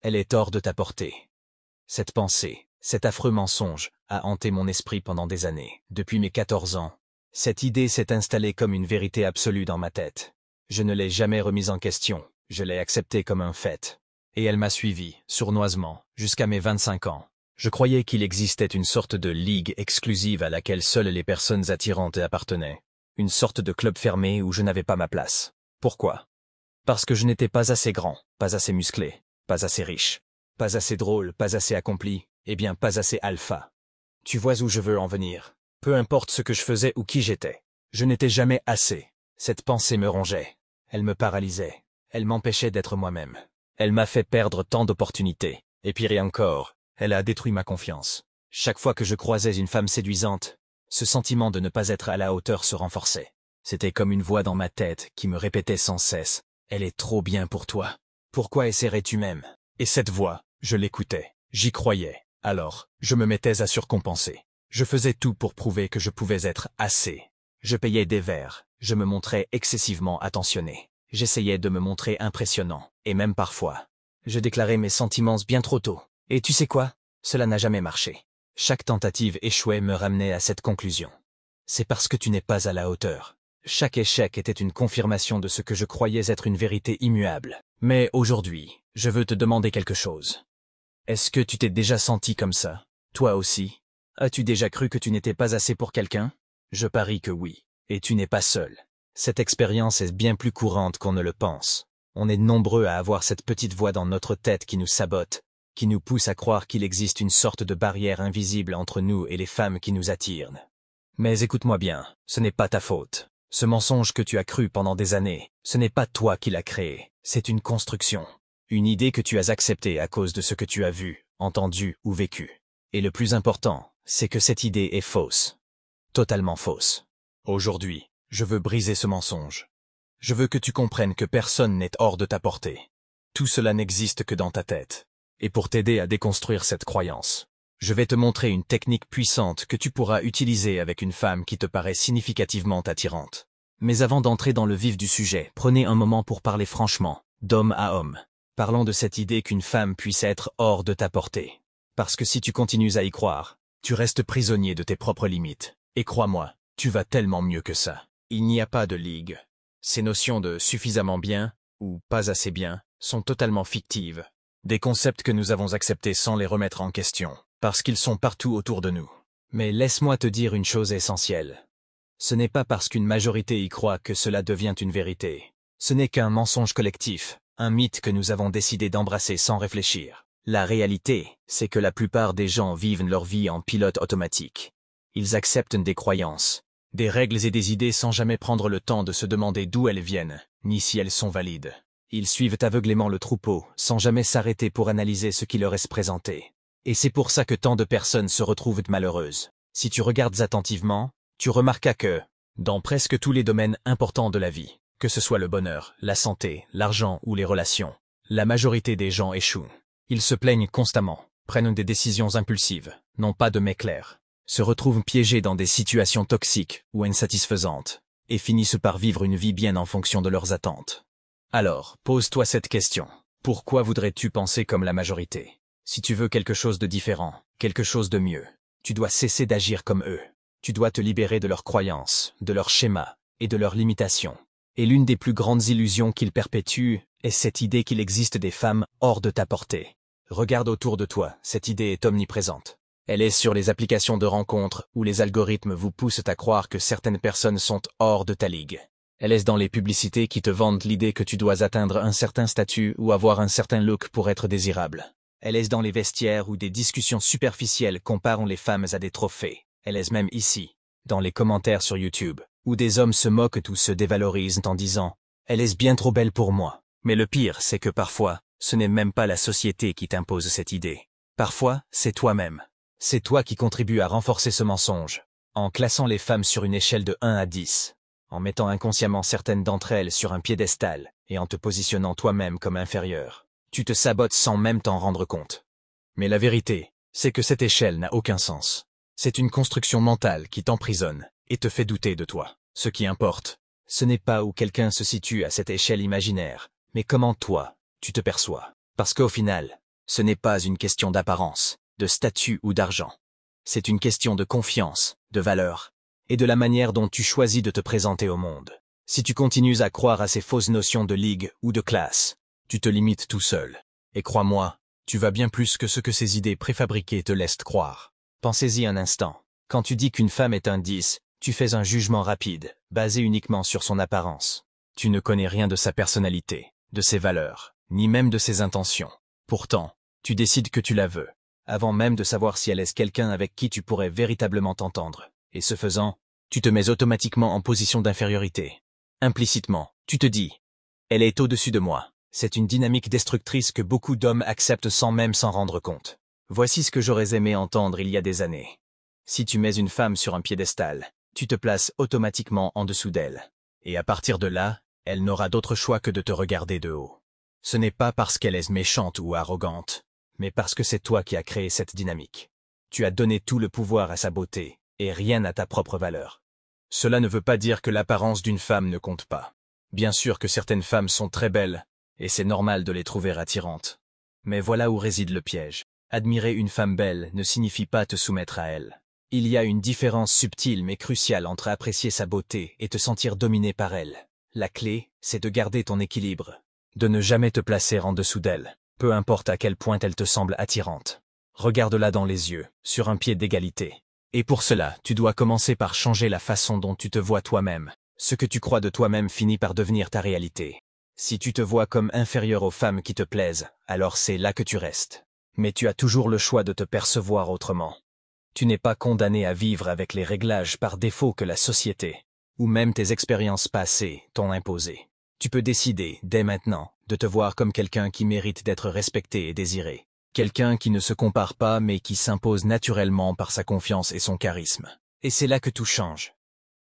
Elle est hors de ta portée. Cette pensée, cet affreux mensonge, a hanté mon esprit pendant des années. Depuis mes 14 ans, cette idée s'est installée comme une vérité absolue dans ma tête. Je ne l'ai jamais remise en question, je l'ai acceptée comme un fait. Et elle m'a suivi, sournoisement, jusqu'à mes 25 ans. Je croyais qu'il existait une sorte de ligue exclusive à laquelle seules les personnes attirantes appartenaient. Une sorte de club fermé où je n'avais pas ma place. Pourquoi? Parce que je n'étais pas assez grand, pas assez musclé, pas assez riche, pas assez drôle, pas assez accompli, et bien pas assez alpha. Tu vois où je veux en venir. Peu importe ce que je faisais ou qui j'étais. Je n'étais jamais assez. Cette pensée me rongeait. Elle me paralysait. Elle m'empêchait d'être moi-même. Elle m'a fait perdre tant d'opportunités. Et pire encore, elle a détruit ma confiance. Chaque fois que je croisais une femme séduisante, ce sentiment de ne pas être à la hauteur se renforçait. C'était comme une voix dans ma tête qui me répétait sans cesse. Elle est trop bien pour toi. Pourquoi essaierais-tu même? Et cette voix, je l'écoutais. J'y croyais. Alors, je me mettais à surcompenser. Je faisais tout pour prouver que je pouvais être assez. Je payais des verres. Je me montrais excessivement attentionné. J'essayais de me montrer impressionnant. Et même parfois, je déclarais mes sentiments bien trop tôt. Et tu sais quoi? Cela n'a jamais marché. Chaque tentative échouée me ramenait à cette conclusion. C'est parce que tu n'es pas à la hauteur. Chaque échec était une confirmation de ce que je croyais être une vérité immuable. Mais aujourd'hui, je veux te demander quelque chose. Est-ce que tu t'es déjà senti comme ça? Toi aussi? As-tu déjà cru que tu n'étais pas assez pour quelqu'un? Je parie que oui. Et tu n'es pas seul. Cette expérience est bien plus courante qu'on ne le pense. On est nombreux à avoir cette petite voix dans notre tête qui nous sabote, qui nous pousse à croire qu'il existe une sorte de barrière invisible entre nous et les femmes qui nous attirent. Mais écoute-moi bien, ce n'est pas ta faute. Ce mensonge que tu as cru pendant des années, ce n'est pas toi qui l'as créé, c'est une construction. Une idée que tu as acceptée à cause de ce que tu as vu, entendu ou vécu. Et le plus important, c'est que cette idée est fausse. Totalement fausse. Aujourd'hui, je veux briser ce mensonge. Je veux que tu comprennes que personne n'est hors de ta portée. Tout cela n'existe que dans ta tête. Et pour t'aider à déconstruire cette croyance, je vais te montrer une technique puissante que tu pourras utiliser avec une femme qui te paraît significativement attirante. Mais avant d'entrer dans le vif du sujet, prenez un moment pour parler franchement, d'homme à homme. Parlons de cette idée qu'une femme puisse être hors de ta portée. Parce que si tu continues à y croire, tu restes prisonnier de tes propres limites. Et crois-moi, tu vas tellement mieux que ça. Il n'y a pas de ligue. Ces notions de suffisamment bien, ou pas assez bien, sont totalement fictives. Des concepts que nous avons acceptés sans les remettre en question, parce qu'ils sont partout autour de nous. Mais laisse-moi te dire une chose essentielle. Ce n'est pas parce qu'une majorité y croit que cela devient une vérité. Ce n'est qu'un mensonge collectif, un mythe que nous avons décidé d'embrasser sans réfléchir. La réalité, c'est que la plupart des gens vivent leur vie en pilote automatique. Ils acceptent des croyances, des règles et des idées sans jamais prendre le temps de se demander d'où elles viennent, ni si elles sont valides. Ils suivent aveuglément le troupeau, sans jamais s'arrêter pour analyser ce qui leur est présenté. Et c'est pour ça que tant de personnes se retrouvent malheureuses. Si tu regardes attentivement, tu remarqueras que, dans presque tous les domaines importants de la vie, que ce soit le bonheur, la santé, l'argent ou les relations, la majorité des gens échouent. Ils se plaignent constamment, prennent des décisions impulsives, n'ont pas de clairs, se retrouvent piégés dans des situations toxiques ou insatisfaisantes, et finissent par vivre une vie bien en fonction de leurs attentes. Alors, pose-toi cette question. Pourquoi voudrais-tu penser comme la majorité? Si tu veux quelque chose de différent, quelque chose de mieux, tu dois cesser d'agir comme eux. Tu dois te libérer de leurs croyances, de leurs schémas et de leurs limitations. Et l'une des plus grandes illusions qu'ils perpétuent est cette idée qu'il existe des femmes hors de ta portée. Regarde autour de toi, cette idée est omniprésente. Elle est sur les applications de rencontres où les algorithmes vous poussent à croire que certaines personnes sont hors de ta ligue. Elle est dans les publicités qui te vendent l'idée que tu dois atteindre un certain statut ou avoir un certain look pour être désirable. Elle est dans les vestiaires où des discussions superficielles comparent les femmes à des trophées. Elle est même ici, dans les commentaires sur YouTube, où des hommes se moquent ou se dévalorisent en disant « Elle est bien trop belle pour moi ». Mais le pire, c'est que parfois, ce n'est même pas la société qui t'impose cette idée. Parfois, c'est toi-même. C'est toi qui contribues à renforcer ce mensonge, en classant les femmes sur une échelle de 1 à 10, en mettant inconsciemment certaines d'entre elles sur un piédestal et en te positionnant toi-même comme inférieur. Tu te sabotes sans même t'en rendre compte. Mais la vérité, c'est que cette échelle n'a aucun sens. C'est une construction mentale qui t'emprisonne et te fait douter de toi. Ce qui importe, ce n'est pas où quelqu'un se situe à cette échelle imaginaire, mais comment toi, tu te perçois. Parce qu'au final, Ce n'est pas une question d'apparence, de statut ou d'argent. C'est une question de confiance, de valeur, et de la manière dont tu choisis de te présenter au monde. Si tu continues à croire à ces fausses notions de ligue ou de classe, tu te limites tout seul. Et crois-moi, tu vas bien plus que ce que ces idées préfabriquées te laissent croire. Pensez-y un instant. Quand tu dis qu'une femme est un 10, tu fais un jugement rapide, basé uniquement sur son apparence. Tu ne connais rien de sa personnalité, de ses valeurs, ni même de ses intentions. Pourtant, tu décides que tu la veux, avant même de savoir si elle est quelqu'un avec qui tu pourrais véritablement t'entendre. Et ce faisant, tu te mets automatiquement en position d'infériorité. Implicitement, tu te dis « Elle est au-dessus de moi ». C'est une dynamique destructrice que beaucoup d'hommes acceptent sans même s'en rendre compte. Voici ce que j'aurais aimé entendre il y a des années. Si tu mets une femme sur un piédestal, tu te places automatiquement en dessous d'elle. Et à partir de là, elle n'aura d'autre choix que de te regarder de haut. Ce n'est pas parce qu'elle est méchante ou arrogante, mais parce que c'est toi qui as créé cette dynamique. Tu as donné tout le pouvoir à sa beauté, et rien à ta propre valeur. Cela ne veut pas dire que l'apparence d'une femme ne compte pas. Bien sûr que certaines femmes sont très belles, et c'est normal de les trouver attirantes. Mais voilà où réside le piège. Admirer une femme belle ne signifie pas te soumettre à elle. Il y a une différence subtile mais cruciale entre apprécier sa beauté et te sentir dominé par elle. La clé, c'est de garder ton équilibre. De ne jamais te placer en dessous d'elle, peu importe à quel point elle te semble attirante. Regarde-la dans les yeux, sur un pied d'égalité. Et pour cela, tu dois commencer par changer la façon dont tu te vois toi-même. Ce que tu crois de toi-même finit par devenir ta réalité. Si tu te vois comme inférieur aux femmes qui te plaisent, alors c'est là que tu restes. Mais tu as toujours le choix de te percevoir autrement. Tu n'es pas condamné à vivre avec les réglages par défaut que la société, ou même tes expériences passées, t'ont imposé. Tu peux décider, dès maintenant, de te voir comme quelqu'un qui mérite d'être respecté et désiré. Quelqu'un qui ne se compare pas mais qui s'impose naturellement par sa confiance et son charisme. Et c'est là que tout change.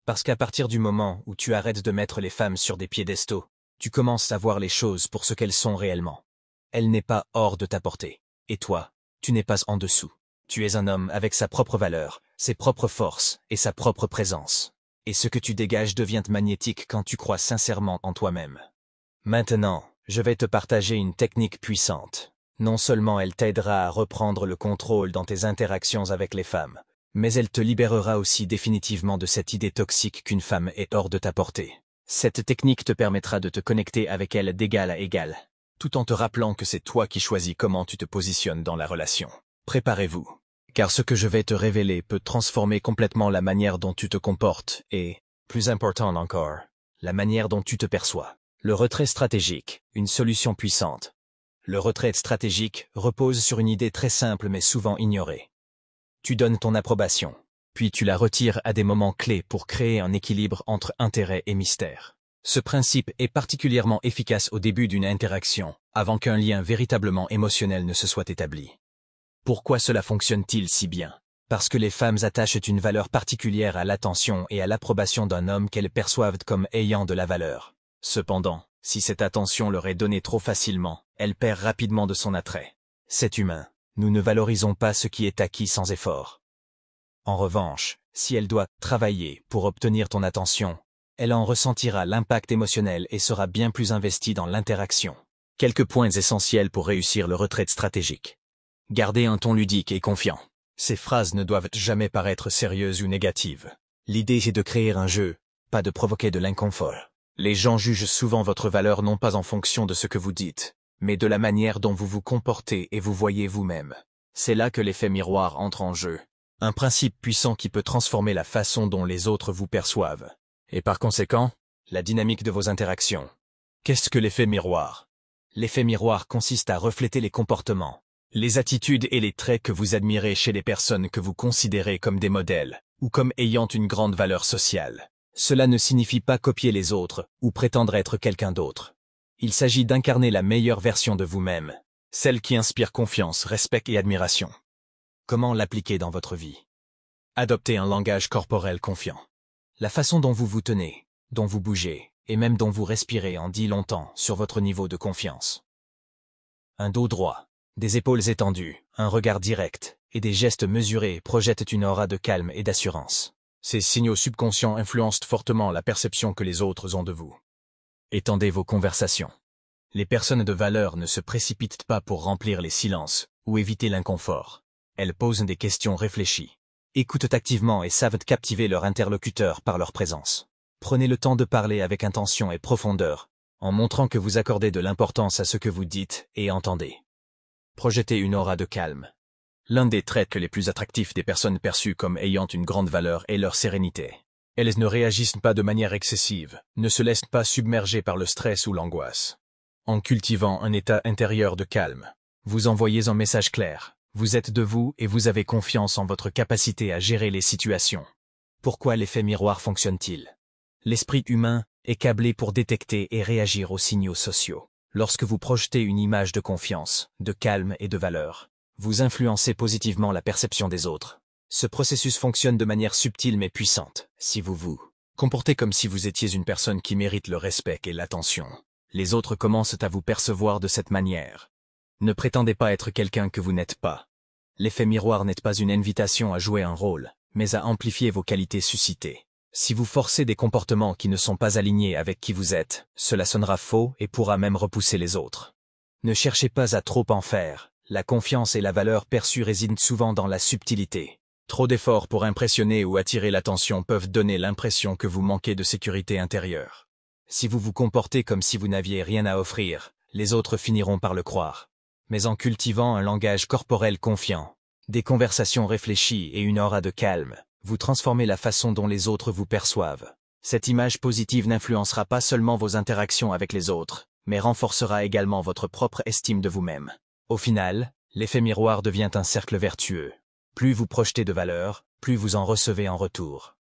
Parce qu'à partir du moment où tu arrêtes de mettre les femmes sur des piédestaux, tu commences à voir les choses pour ce qu'elles sont réellement. Elle n'est pas hors de ta portée. Et toi, tu n'es pas en dessous. Tu es un homme avec sa propre valeur, ses propres forces et sa propre présence. Et ce que tu dégages devient magnétique quand tu crois sincèrement en toi-même. Maintenant, je vais te partager une technique puissante. Non seulement elle t'aidera à reprendre le contrôle dans tes interactions avec les femmes, mais elle te libérera aussi définitivement de cette idée toxique qu'une femme est hors de ta portée. Cette technique te permettra de te connecter avec elle d'égal à égal, tout en te rappelant que c'est toi qui choisis comment tu te positionnes dans la relation. Préparez-vous, car ce que je vais te révéler peut transformer complètement la manière dont tu te comportes et, plus important encore, la manière dont tu te perçois. Le retrait stratégique, une solution puissante. Le retrait stratégique repose sur une idée très simple mais souvent ignorée. Tu donnes ton approbation, puis tu la retires à des moments clés pour créer un équilibre entre intérêt et mystère. Ce principe est particulièrement efficace au début d'une interaction, avant qu'un lien véritablement émotionnel ne se soit établi. Pourquoi cela fonctionne-t-il si bien? Parce que les femmes attachent une valeur particulière à l'attention et à l'approbation d'un homme qu'elles perçoivent comme ayant de la valeur. Cependant, si cette attention leur est donnée trop facilement, elle perd rapidement de son attrait. C'est humain. Nous ne valorisons pas ce qui est acquis sans effort. En revanche, si elle doit travailler pour obtenir ton attention, elle en ressentira l'impact émotionnel et sera bien plus investie dans l'interaction. Quelques points essentiels pour réussir le retrait stratégique. Gardez un ton ludique et confiant. Ces phrases ne doivent jamais paraître sérieuses ou négatives. L'idée est de créer un jeu, pas de provoquer de l'inconfort. Les gens jugent souvent votre valeur non pas en fonction de ce que vous dites, mais de la manière dont vous vous comportez et vous voyez vous-même. C'est là que l'effet miroir entre en jeu. Un principe puissant qui peut transformer la façon dont les autres vous perçoivent. Et par conséquent, la dynamique de vos interactions. Qu'est-ce que l'effet miroir? L'effet miroir consiste à refléter les comportements, les attitudes et les traits que vous admirez chez les personnes que vous considérez comme des modèles, ou comme ayant une grande valeur sociale. Cela ne signifie pas copier les autres, ou prétendre être quelqu'un d'autre. Il s'agit d'incarner la meilleure version de vous-même, celle qui inspire confiance, respect et admiration. Comment l'appliquer dans votre vie? Adoptez un langage corporel confiant. La façon dont vous vous tenez, dont vous bougez, et même dont vous respirez en dit longtemps sur votre niveau de confiance. Un dos droit, des épaules étendues, un regard direct, et des gestes mesurés projettent une aura de calme et d'assurance. Ces signaux subconscients influencent fortement la perception que les autres ont de vous. Étendez vos conversations. Les personnes de valeur ne se précipitent pas pour remplir les silences ou éviter l'inconfort. Elles posent des questions réfléchies, écoutent activement et savent captiver leur interlocuteur par leur présence. Prenez le temps de parler avec intention et profondeur, en montrant que vous accordez de l'importance à ce que vous dites et entendez. Projetez une aura de calme. L'un des traits les plus attractifs des personnes perçues comme ayant une grande valeur est leur sérénité. Elles ne réagissent pas de manière excessive, ne se laissent pas submerger par le stress ou l'angoisse. En cultivant un état intérieur de calme, vous envoyez un message clair. Vous êtes de vous et vous avez confiance en votre capacité à gérer les situations. Pourquoi l'effet miroir fonctionne-t-il? L'esprit humain est câblé pour détecter et réagir aux signaux sociaux. Lorsque vous projetez une image de confiance, de calme et de valeur, vous influencez positivement la perception des autres. Ce processus fonctionne de manière subtile mais puissante. Si vous vous comportez comme si vous étiez une personne qui mérite le respect et l'attention, les autres commencent à vous percevoir de cette manière. Ne prétendez pas être quelqu'un que vous n'êtes pas. L'effet miroir n'est pas une invitation à jouer un rôle, mais à amplifier vos qualités suscitées. Si vous forcez des comportements qui ne sont pas alignés avec qui vous êtes, cela sonnera faux et pourra même repousser les autres. Ne cherchez pas à trop en faire. La confiance et la valeur perçue résident souvent dans la subtilité. Trop d'efforts pour impressionner ou attirer l'attention peuvent donner l'impression que vous manquez de sécurité intérieure. Si vous vous comportez comme si vous n'aviez rien à offrir, les autres finiront par le croire. Mais en cultivant un langage corporel confiant, des conversations réfléchies et une aura de calme, vous transformez la façon dont les autres vous perçoivent. Cette image positive n'influencera pas seulement vos interactions avec les autres, mais renforcera également votre propre estime de vous-même. Au final, l'effet miroir devient un cercle vertueux. Plus vous projetez de valeur, plus vous en recevez en retour.